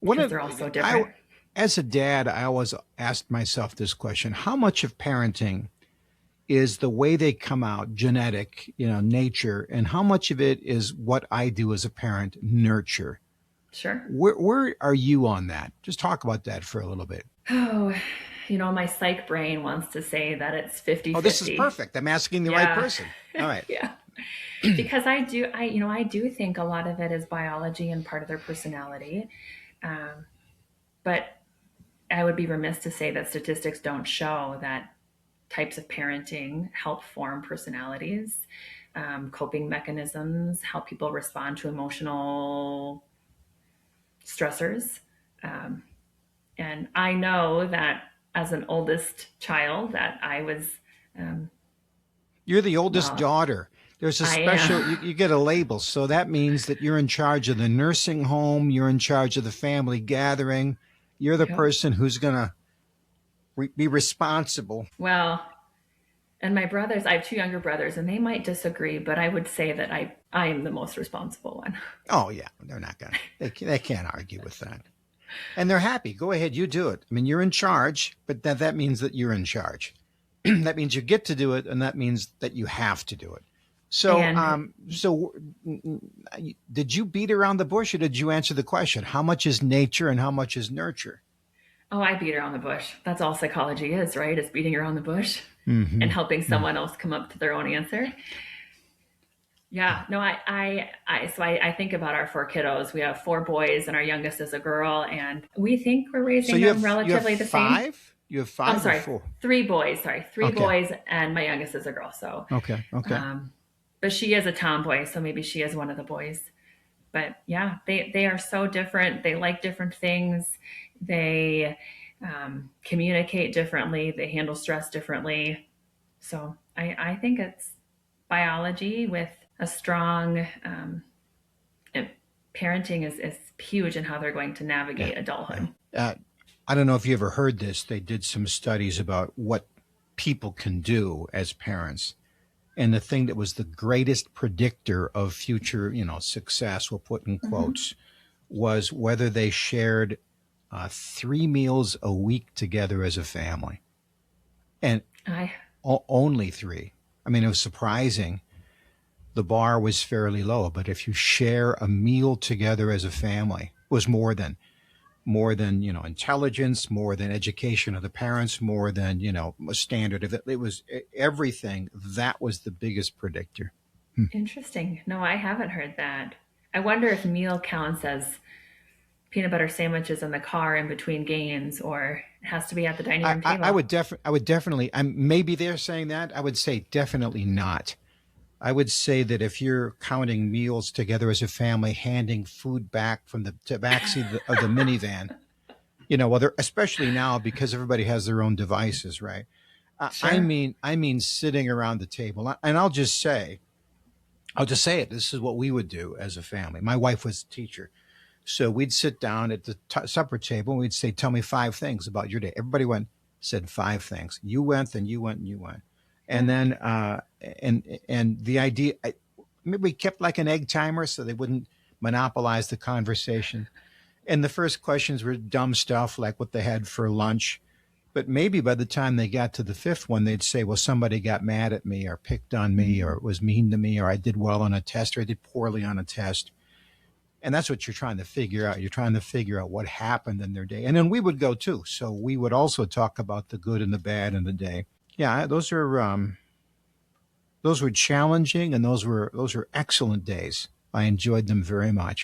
What because if they're all so I, different. as a dad, I always asked myself this question: how much of parenting is the way they come out, genetic, nature, and how much of it is what I do as a parent, nurture? Sure. Where are you on that? Just talk about that for a little bit. Oh, my psych brain wants to say that it's Oh, this is 50-50. perfect. I'm asking the right Yeah. person. All right. Yeah. Because I do think a lot of it is biology and part of their personality. Um, but I would be remiss to say that statistics don't show that types of parenting help form personalities, coping mechanisms, how people respond to emotional stressors. Um, and I know that as an oldest child, that I was, um, You're the oldest well, daughter. There's a I special, am. you get a label. So that means that you're in charge of the nursing home, you're in charge of the family gathering. You're the Yep. person who's going to be responsible. Well, and my brothers, I have two younger brothers, and they might disagree, but I would say that I am the most responsible one. Oh, yeah. They're not going to, they can't argue with that. And they're happy. Go ahead, you do it. I mean, you're in charge, but that means that you're in charge. That means you get to do it, and that means that you have to do it. So, And did you beat around the bush, or did you answer the question? How much is nature and how much is nurture? oh, I beat around the bush. That's all psychology is, right? It's beating around the bush and Mm-hmm. helping someone else come up to their own answer. Yeah, no, I think about our four kiddos. We have four boys, and our youngest is a girl, and we think we're So raising you them have relatively the same. five. You have I'm five or sorry, four. three boys. Sorry, three Okay. boys, and my youngest is a girl. So, Okay. Okay. um, but she is a tomboy, so maybe she is one of the boys. But yeah, they are so different. They like different things. They communicate differently. They handle stress differently. So I think it's biology with a strong parenting is huge in how they're going to Yeah. navigate Yeah. adulthood. I don't know if you ever heard this. They did some studies about what people can do as parents. And the thing that was the greatest predictor of future, success, we'll put in Mm-hmm. quotes, was whether they shared 3 meals a week together as a family. And I only three. I mean, it was surprising. The bar was fairly low, but if you share a meal together as a family, it was more than intelligence, more than education of the parents, more than a standard of it. It was everything. That was the biggest predictor. Hmm. Interesting. No, I haven't heard that. I wonder if meal counts as peanut butter sandwiches in the car in between games, or it has to be at the dining room I table. would definitely. Maybe they're saying that. I would say definitely not. I would say that if you're counting meals together as a family, handing food back from the back seat of the minivan, well, especially now because everybody has their own devices, right? Sure. I mean, sitting around the table, and I'll just say it. This is what we would do as a family. My wife was a teacher, so we'd sit down at the supper table and we'd say, "Tell me 5 things about your day." Everybody said 5 things. You went, then you went, and you went, and Yeah. then and the idea. Maybe we kept like an egg timer so they wouldn't monopolize the conversation. And the first questions were dumb stuff like what they had for lunch. But maybe by the time they got to the fifth one, they'd say, well, somebody got mad at me or picked on me Mm-hmm. or was mean to me or I did well on a test or I did poorly on a test. And that's what you're trying to figure out. You're trying to figure out what happened in their day. And then we would go too. So we would also talk about the good and the bad in the day. Yeah, those were challenging and those were excellent days. I enjoyed them very much.